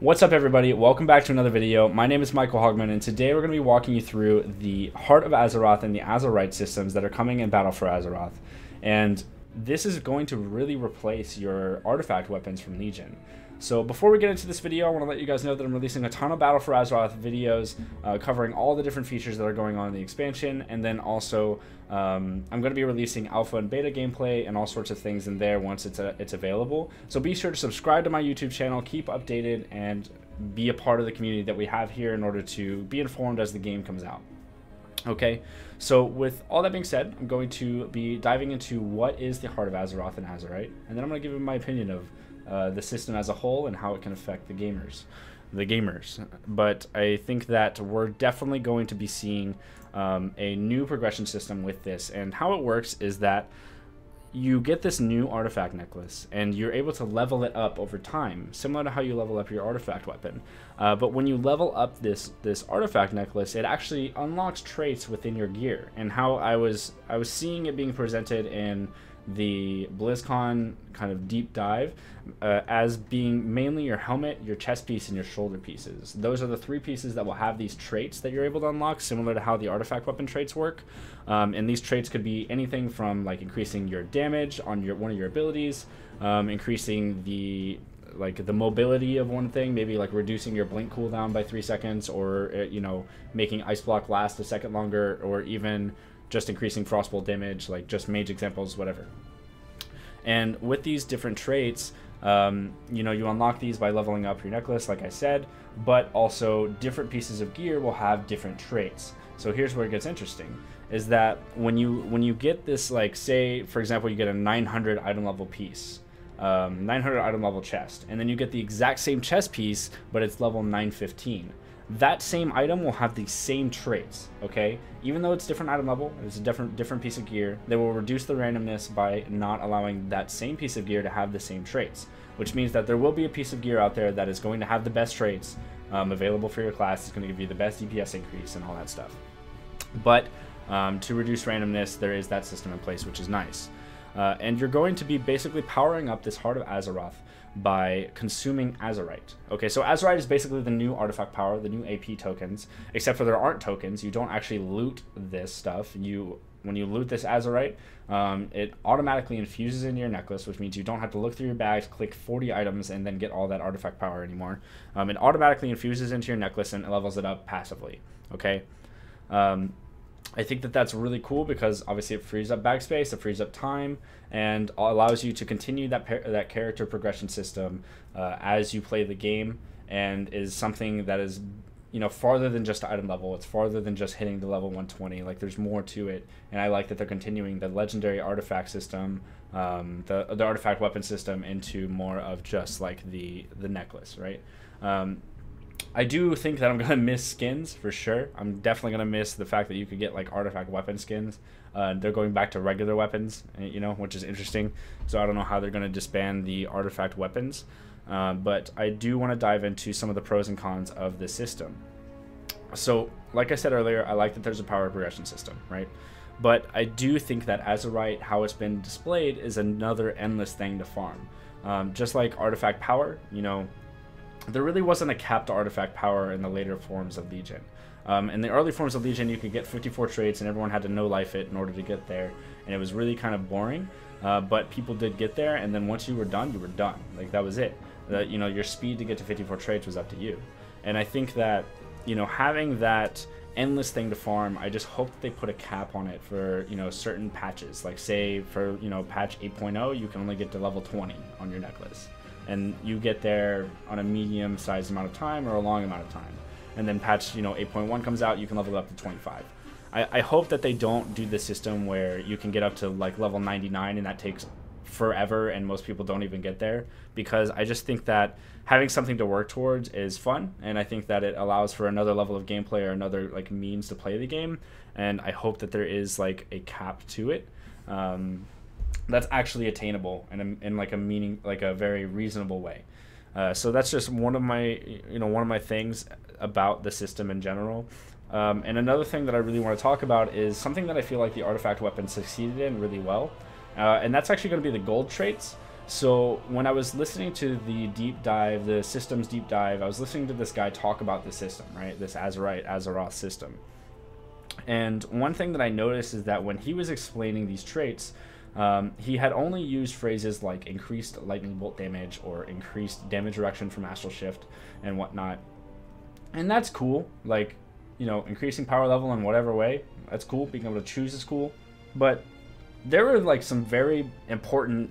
What's up, everybody? Welcome back to another video. My name is Michael Hogman, and today we're going to be walking you through the Heart of Azeroth and the Azerite systems that are coming in Battle for Azeroth. And this is going to really replace your artifact weapons from Legion. So before we get into this video, I want to let you guys know that I'm releasing a ton of Battle for Azeroth videos covering all the different features that are going on in the expansion, and then also I'm going to be releasing alpha and beta gameplay and all sorts of things in there once it's available. So be sure to subscribe to my YouTube channel, keep updated, and be a part of the community that we have here in order to be informed as the game comes out. Okay, so with all that being said, I'm going to be diving into what is the Heart of Azeroth and Azerite, and then I'm going to give you my opinion of the system as a whole and how it can affect the gamers. But I think that we're definitely going to be seeing a new progression system with this, and how it works is that you get this new artifact necklace and you're able to level it up over time, similar to how you level up your artifact weapon. But when you level up this artifact necklace, it actually unlocks traits within your gear. And how I was seeing it being presented in the BlizzCon kind of deep dive as being mainly your helmet, your chest piece, and your shoulder pieces. Those are the three pieces that will have these traits that you're able to unlock, similar to how the artifact weapon traits work. And these traits could be anything from like increasing your damage on one of your abilities, increasing the mobility of one thing, maybe like reducing your blink cooldown by 3 seconds, or making ice block last a second longer, or even just increasing frostbolt damage, like just mage examples, whatever. And with these different traits, you unlock these by leveling up your necklace, like I said, but also different pieces of gear will have different traits. So here's where it gets interesting, is that when you get this, like, say, for example, you get a 900 item level piece, 900 item level chest, and then you get the exact same chest piece, but it's level 915. That same item will have the same traits, okay? Even though it's different item level, it's a different piece of gear, they will reduce the randomness by not allowing that same piece of gear to have the same traits, which means that there will be a piece of gear out there that is going to have the best traits available for your class. It's going to give you the best DPS increase and all that stuff. But to reduce randomness, there is that system in place, which is nice. And you're going to be basically powering up this Heart of Azeroth by consuming Azerite. Okay, so Azerite is basically the new artifact power, the new AP tokens, except for there aren't tokens. You don't actually loot this stuff. When you loot this Azerite, it automatically infuses into your necklace, which means you don't have to look through your bags, click 40 items, and then get all that artifact power anymore. It automatically infuses into your necklace and levels it up passively, okay? I think that that's really cool because obviously it frees up bag space, it frees up time, and allows you to continue that character progression system as you play the game, and is something that is, farther than just item level. It's farther than just hitting the level 120. Like, there's more to it, and I like that they're continuing the legendary artifact system, the artifact weapon system, into more of just like the necklace, right? I do think that I'm going to miss skins, for sure. I'm definitely going to miss the fact that you could get, like, artifact weapon skins. They're going back to regular weapons, which is interesting. So I don't know how they're going to disband the artifact weapons. But I do want to dive into some of the pros and cons of this system. So, like I said earlier, I like that there's a power progression system, right? But I do think that Azerite, how it's been displayed, is another endless thing to farm. Just like artifact power, there really wasn't a capped artifact power in the later forms of Legion. In the early forms of Legion, you could get 54 traits and everyone had to no-life it in order to get there, and it was really kind of boring, but people did get there, and then once you were done, you were done. Like, that was it. Your speed to get to 54 traits was up to you. And I think that, having that endless thing to farm, I just hope that they put a cap on it for, certain patches. Like, say, for, patch 8.0, you can only get to level 20 on your necklace. And you get there on a medium-sized amount of time or a long amount of time. And then patch 8.1 comes out, you can level it up to 25. I hope that they don't do the system where you can get up to like level 99 and that takes forever and most people don't even get there, because I just think that having something to work towards is fun, and I think that it allows for another level of gameplay or another like means to play the game, and I hope that there is like a cap to it. That's actually attainable and in like a very reasonable way. So that's just one of my things about the system in general. And another thing that I really want to talk about is something that I feel like the artifact weapon succeeded in really well, and that's actually going to be the gold traits. So when I was listening to the deep dive, the systems deep dive, I was listening to this guy talk about the system, right? This Azeroth system. And one thing that I noticed is that when he was explaining these traits, he had only used phrases like increased lightning bolt damage or increased damage reduction from astral shift and whatnot. And that's cool. Like, you know, increasing power level in whatever way, that's cool. Being able to choose is cool. But there were like some very important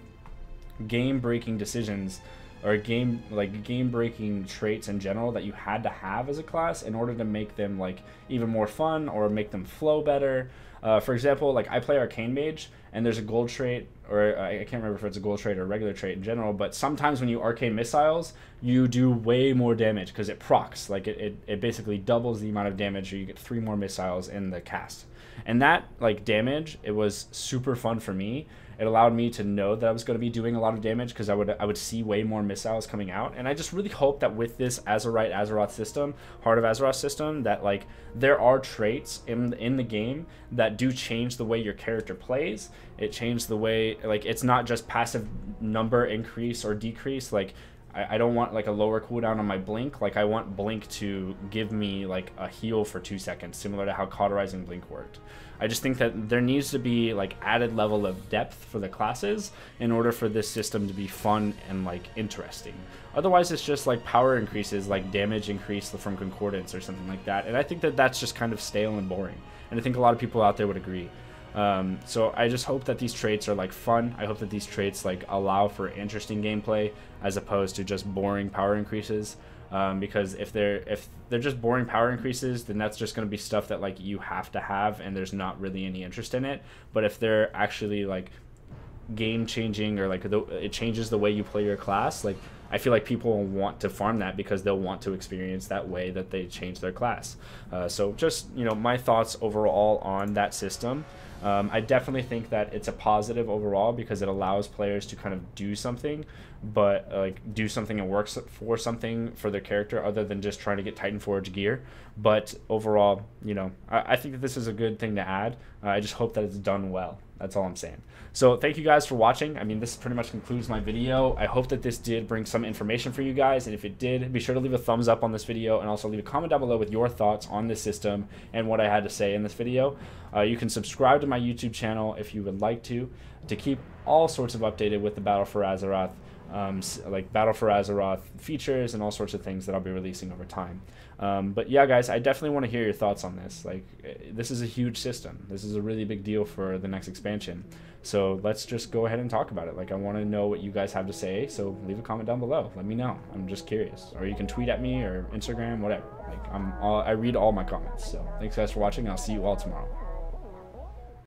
game-breaking decisions or game-breaking traits in general that you had to have as a class in order to make them like even more fun or make them flow better. For example, like I play Arcane Mage, and there's a gold trait, or I can't remember if it's a gold trait or a regular trait in general, but sometimes when you Arcane Missiles, you do way more damage because it procs. Like it basically doubles the amount of damage, or you get 3 more missiles in the cast. And that like damage, it was super fun for me. It allowed me to know that I was going to be doing a lot of damage because I would see way more missiles coming out. And I just really hope that with this Azeroth system, Heart of Azeroth system, that like there are traits in the game that do change the way your character plays. It changed the way, like, it's not just passive number increase or decrease. Like I don't want like a lower cooldown on my blink. Like I want blink to give me like a heal for 2 seconds, similar to how cauterizing blink worked. I just think that there needs to be like added level of depth for the classes in order for this system to be fun and like interesting. Otherwise it's just like power increases, like damage increase from concordance or something like that. And I think that that's just kind of stale and boring. And I think a lot of people out there would agree. So I just hope that these traits are like fun. I hope that these traits like allow for interesting gameplay as opposed to just boring power increases. Because if they're just boring power increases, then that's just going to be stuff that like you have to have, and there's not really any interest in it. But if they're actually like game changing, or like it changes the way you play your class, like I feel like people will want to farm that because they'll want to experience that way that they change their class. So just, you know, my thoughts overall on that system. I definitely think that it's a positive overall because it allows players to kind of do something, but like do something and works for something for their character other than just trying to get Titan Forge gear. But overall, you know, I think that this is a good thing to add. I just hope that it's done well. That's all I'm saying. So thank you guys for watching. I mean, this pretty much concludes my video. I hope that this did bring some information for you guys, and if it did, be sure to leave a thumbs up on this video and also leave a comment down below with your thoughts on this system and what I had to say in this video. You can subscribe to my YouTube channel if you would like to keep all sorts of updated with the Battle for Azeroth, like Battle for Azeroth features and all sorts of things that I'll be releasing over time. But yeah, guys, I definitely want to hear your thoughts on this. Like, this is a huge system. This is a really big deal for the next expansion. So let's just go ahead and talk about it. Like, I want to know what you guys have to say. So leave a comment down below. Let me know. I'm just curious. Or you can tweet at me or Instagram, whatever. Like, I read all my comments. So thanks guys for watching. I'll see you all tomorrow.